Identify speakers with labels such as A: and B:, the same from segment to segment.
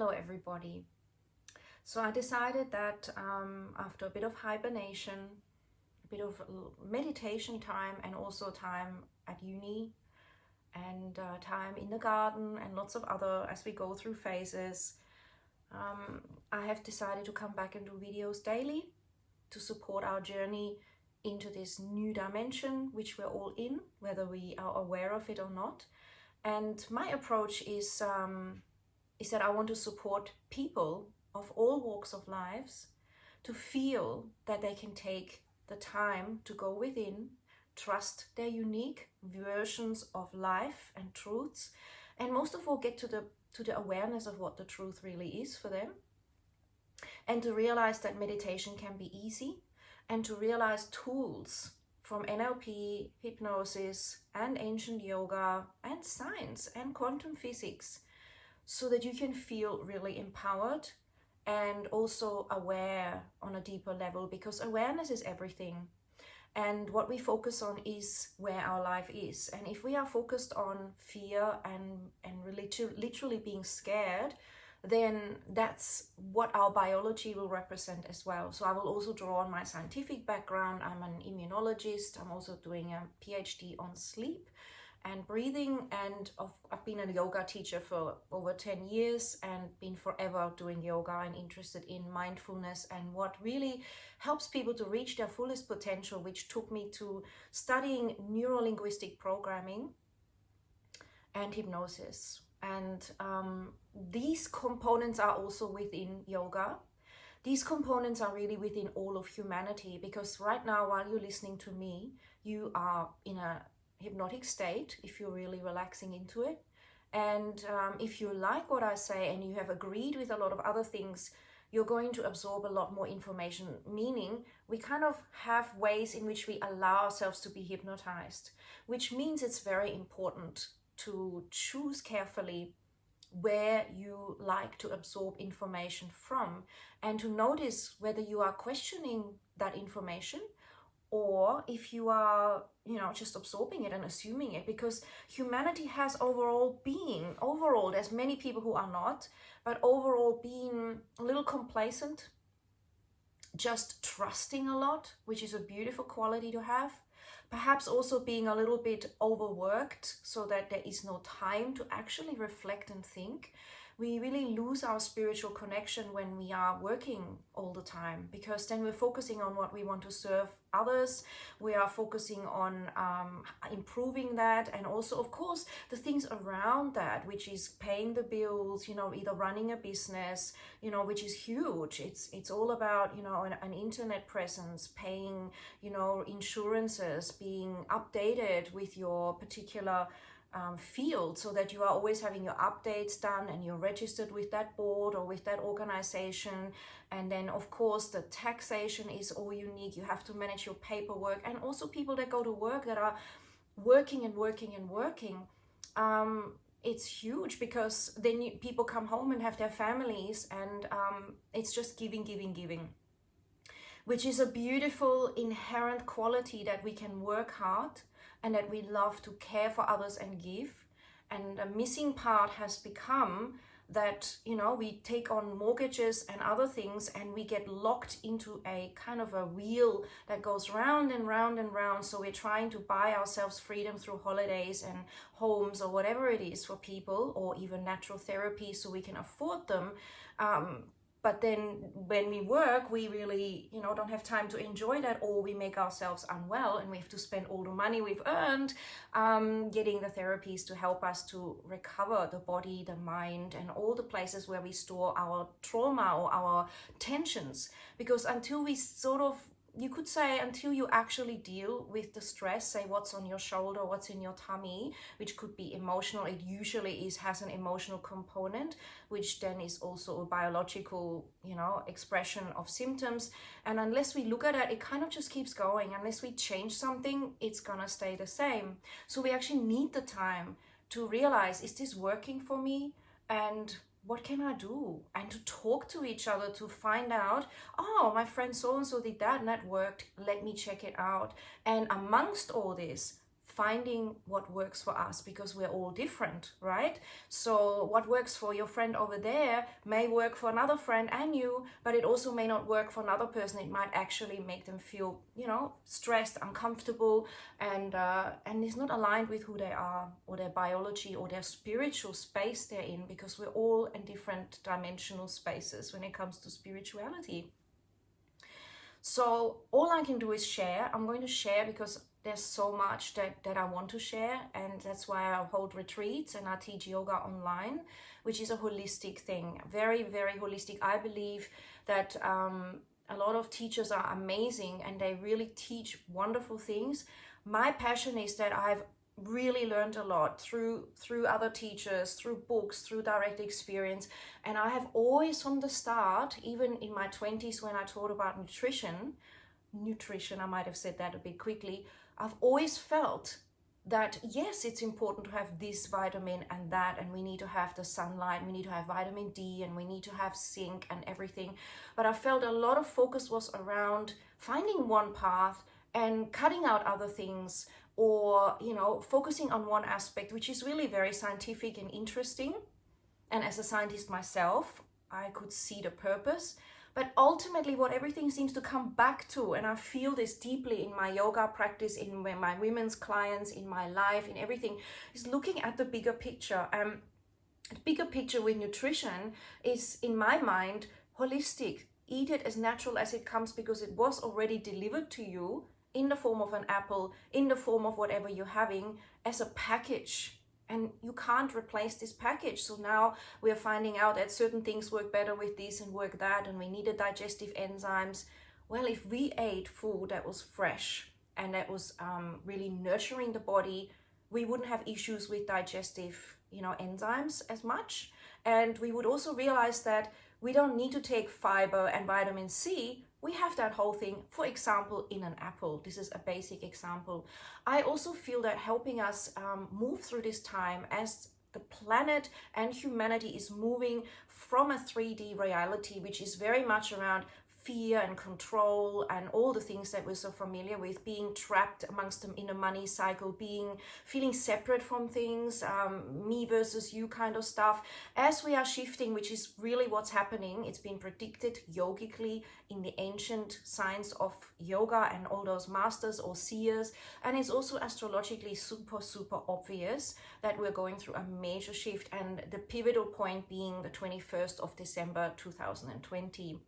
A: Hello everybody. So I decided that after a bit of hibernation, a bit of meditation time, and also time at uni and time in the garden and lots of other, as we go through phases, I have decided to come back and do videos daily to support our journey into this new dimension which we're all in, whether we are aware of it or not. And my approach is that I want to support people of all walks of lives to feel that they can take the time to go within, trust their unique versions of life and truths, and most of all get to the awareness of what the truth really is for them, and to realize that meditation can be easy, and to realize tools from NLP, hypnosis, and ancient yoga, and science, and quantum physics, so that you can feel really empowered and also aware on a deeper level, because awareness is everything. And what we focus on is where our life is. And if we are focused on fear and literally being scared, then that's what our biology will represent as well. So I will also draw on my scientific background. I'm an immunologist. I'm also doing a PhD on sleep and breathing, and I've been a yoga teacher for over 10 years and been forever doing yoga and interested in mindfulness and what really helps people to reach their fullest potential, which took me to studying neuro-linguistic programming and hypnosis. And these components are also within yoga. These components are really within all of humanity, because right now, while you're listening to me, you are in a hypnotic state if you're really relaxing into it. And if you like what I say and you have agreed with a lot of other things, you're going to absorb a lot more information, meaning we kind of have ways in which we allow ourselves to be hypnotized, which means it's very important to choose carefully where you like to absorb information from, and to notice whether you are questioning that information or if you are, just absorbing it and assuming it. Because humanity has overall, there's many people who are not, but overall being a little complacent, just trusting a lot, which is a beautiful quality to have. Perhaps also being a little bit overworked so that there is no time to actually reflect and think. We really lose our spiritual connection when we are working all the time, because then we're focusing on what we want to serve others. We are focusing on improving that, and also, of course, the things around that, which is paying the bills, either running a business, which is huge. It's all about, an internet presence, paying, insurances, being updated with your particular field, so that you are always having your updates done and you're registered with that board or with that organization. And then, of course, the taxation is all unique. You have to manage your paperwork, and also people that go to work that are working and working and working. It's huge, because then people come home and have their families, and it's just giving, which is a beautiful inherent quality, that we can work hard and that we love to care for others and give. And a missing part has become that, we take on mortgages and other things, and we get locked into a kind of a wheel that goes round and round and round. So we're trying to buy ourselves freedom through holidays and homes, or whatever it is for people, or even natural therapy, so we can afford them. But then when we work, we really, don't have time to enjoy that, or we make ourselves unwell and we have to spend all the money we've earned getting the therapies to help us to recover the body, the mind, and all the places where we store our trauma or our tensions. Because until we you could say, until you actually deal with the stress, say what's on your shoulder, what's in your tummy, which could be emotional. It usually has an emotional component, which then is also a biological, expression of symptoms. And unless we look at it, it kind of just keeps going. Unless we change something, it's gonna stay the same. So we actually need the time to realize, is this working for me? And what can I do? And to talk to each other to find out, oh, my friend so-and-so did that and that worked, let me check it out. And amongst all this, finding what works for us, because we're all different, right? So what works for your friend over there may work for another friend and you, but it also may not work for another person. It might actually make them feel, you know, stressed, uncomfortable, and is not aligned with who they are, or their biology, or their spiritual space they're in, because we're all in different dimensional spaces when it comes to spirituality. So all I can do is share. I'm going to share because there's so much that I want to share, and that's why I hold retreats and I teach yoga online, which is a holistic thing, very, very holistic. I believe that a lot of teachers are amazing and they really teach wonderful things. My passion is that I've really learned a lot through other teachers, through books, through direct experience. And I have always, from the start, even in my 20s when I taught about nutrition, I might have said that a bit quickly, I've always felt that yes, it's important to have this vitamin and that, and we need to have the sunlight, we need to have vitamin D, and we need to have zinc and everything. But I felt a lot of focus was around finding one path and cutting out other things, or, you know, focusing on one aspect, which is really very scientific and interesting. And as a scientist myself, I could see the purpose. But ultimately, what everything seems to come back to, and I feel this deeply in my yoga practice, in my women's clients, in my life, in everything, is looking at the bigger picture. The bigger picture with nutrition is, in my mind, holistic. Eat it as natural as it comes, because it was already delivered to you in the form of an apple, in the form of whatever you're having, as a package. And you can't replace this package. So now we are finding out that certain things work better with this and work that, and we needed digestive enzymes. Well, if we ate food that was fresh and that was really nurturing the body, we wouldn't have issues with digestive, you know, enzymes as much. And we would also realize that we don't need to take fiber and vitamin C. We have that whole thing, for example, in an apple. This is a basic example. I also feel that helping us move through this time, as the planet and humanity is moving from a 3D reality, which is very much around fear and control and all the things that we're so familiar with, being trapped amongst them in a money cycle, feeling separate from things, me versus you kind of stuff. As we are shifting, which is really what's happening, it's been predicted yogically in the ancient science of yoga and all those masters or seers, and it's also astrologically super, super obvious that we're going through a major shift, and the pivotal point being the 21st of December 2020.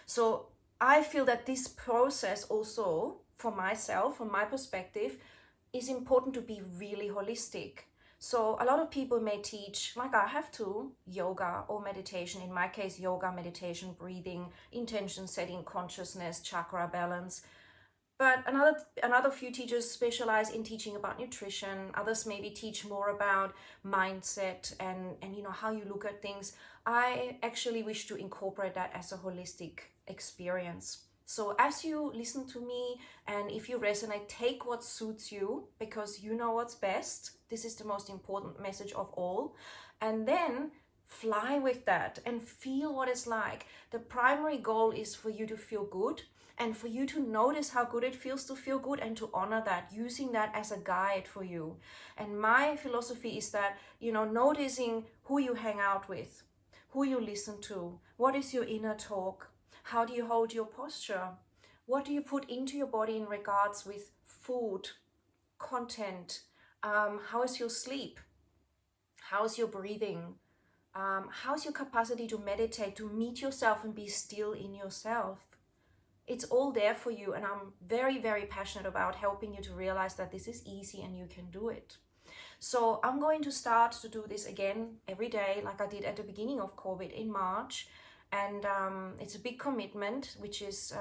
A: So I feel that this process also, for myself, from my perspective, is important to be really holistic. So a lot of people may teach, like I have to, yoga or meditation. In my case, yoga, meditation, breathing, intention setting, consciousness, chakra balance. But another few teachers specialize in teaching about nutrition. Others maybe teach more about mindset and you know, how you look at things. I actually wish to incorporate that as a holistic experience. So as you listen to me, and if you resonate, take what suits you, because you know what's best. This is the most important message of all. And then fly with that and feel what it's like. The primary goal is for you to feel good, and for you to notice how good it feels to feel good, and to honor that, using that as a guide for you. And my philosophy is that, you know, noticing who you hang out with, who you listen to, what is your inner talk, how do you hold your posture, what do you put into your body in regards with food, content, how is your sleep, how is your breathing, how's your capacity to meditate, to meet yourself and be still in yourself. It's all there for you, and I'm very, very passionate about helping you to realize that this is easy and you can do it. So I'm going to start to do this again every day, like I did at the beginning of COVID in March. And it's a big commitment, which is,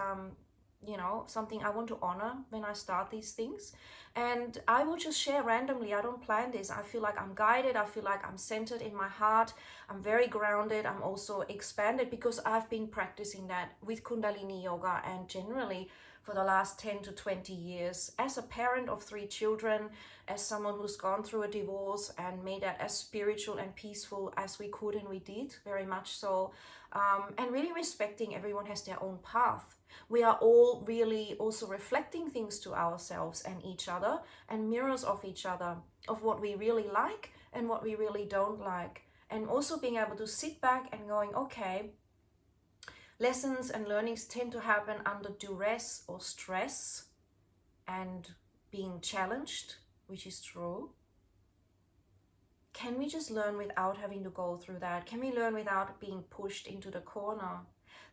A: you know, something I want to honor when I start these things. And I will just share randomly. I don't plan this. I feel like I'm guided. I feel like I'm centered in my heart. I'm very grounded. I'm also expanded, because I've been practicing that with Kundalini yoga and generally for the last 10 to 20 years. As a parent of 3 children, as someone who's gone through a divorce and made that as spiritual and peaceful as we could, and we did, very much so. And really respecting everyone has their own path. We are all really also reflecting things to ourselves and each other, and mirrors of each other, of what we really like and what we really don't like. And also being able to sit back and going, okay, lessons and learnings tend to happen under duress or stress and being challenged, which is true. Can we just learn without having to go through that? Can we learn without being pushed into the corner?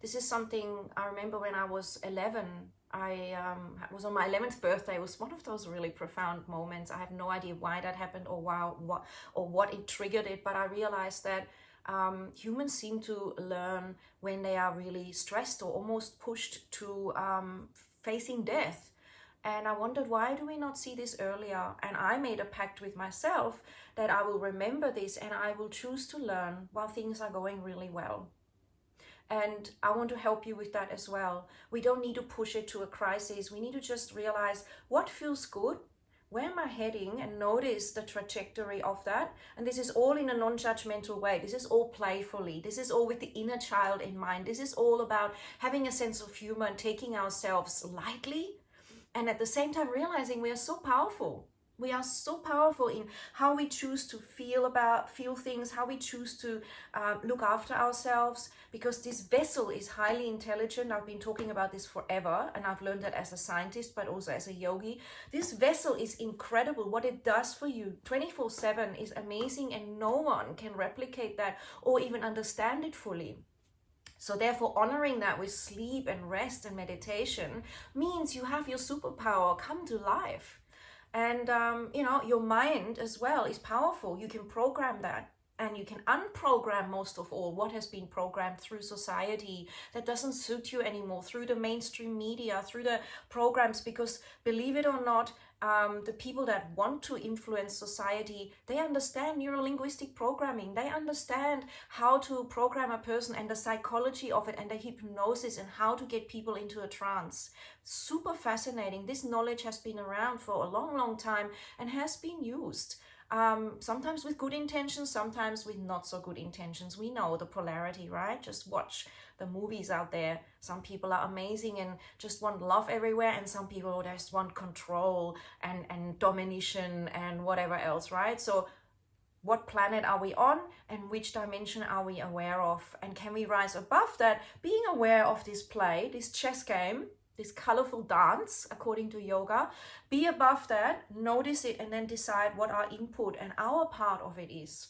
A: This is something I remember when I was 11. I was on my 11th birthday. It was one of those really profound moments. I have no idea why that happened or what it triggered it, but I realized that humans seem to learn when they are really stressed or almost pushed to facing death. And I wondered, why do we not see this earlier? And I made a pact with myself that I will remember this and I will choose to learn while things are going really well. And I want to help you with that as well. We don't need to push it to a crisis. We need to just realize what feels good. Where am I heading? And notice the trajectory of that. And this is all in a non-judgmental way. This is all playfully. This is all with the inner child in mind. This is all about having a sense of humor and taking ourselves lightly. And at the same time realizing we are so powerful. We are so powerful in how we choose to feel things, how we choose to look after ourselves, because this vessel is highly intelligent. I've been talking about this forever, and I've learned that as a scientist, but also as a yogi. This vessel is incredible. What it does for you 24/7 is amazing, and no one can replicate that or even understand it fully. So therefore, honoring that with sleep and rest and meditation means you have your superpower come to life. And, your mind as well is powerful. You can program that, and you can unprogram most of all what has been programmed through society that doesn't suit you anymore, through the mainstream media, through the programs, because believe it or not, the people that want to influence society, they understand neuro-linguistic programming. They understand how to program a person and the psychology of it and the hypnosis and how to get people into a trance. Super fascinating. This knowledge has been around for a long, long time and has been used. Sometimes with good intentions, sometimes with not so good intentions. We know the polarity, right? Just watch the movies out there. Some people are amazing and just want love everywhere, and some people just want control and domination and whatever else, right? So what planet are we on, and which dimension are we aware of? And can we rise above that, being aware of this play, this chess game, this colorful dance, according to yoga? Be above that, notice it, and then decide what our input and our part of it is.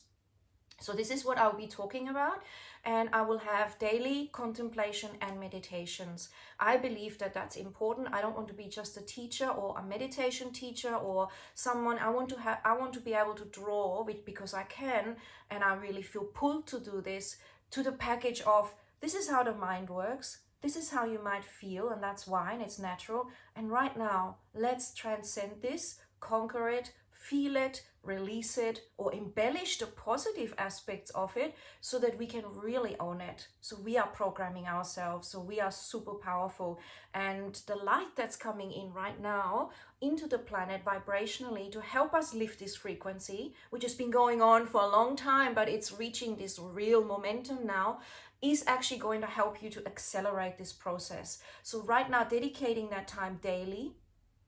A: So this is what I'll be talking about, and I will have daily contemplation and meditations. I believe that that's important. I don't want to be just a teacher or a meditation teacher or someone. I want to be able to draw, because I can, and I really feel pulled to do this, to the package of this is how the mind works. This is how you might feel, and that's why, and it's natural. And right now, let's transcend this, conquer it, feel it, release it, or embellish the positive aspects of it so that we can really own it. So we are programming ourselves, so we are super powerful. And the light that's coming in right now into the planet vibrationally to help us lift this frequency, which has been going on for a long time, but it's reaching this real momentum now, is actually going to help you to accelerate this process. So right now, dedicating that time daily,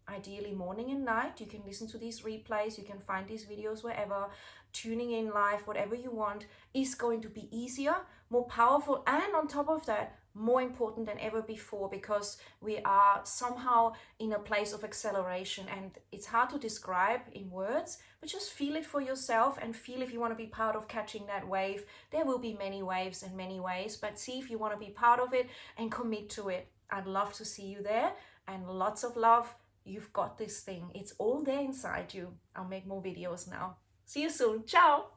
A: ideally morning and night. You can listen to these replays, you can find these videos wherever, tuning in live, whatever you want, is going to be easier, more powerful, and on top of that, more important than ever before, because we are somehow in a place of acceleration, and it's hard to describe in words, but just feel it for yourself and feel if you want to be part of catching that wave. There will be many waves and many ways, but see if you want to be part of it and commit to it. I'd love to see you there, and lots of love. You've got this thing. It's all there inside you. I'll make more videos now. See you soon. Ciao.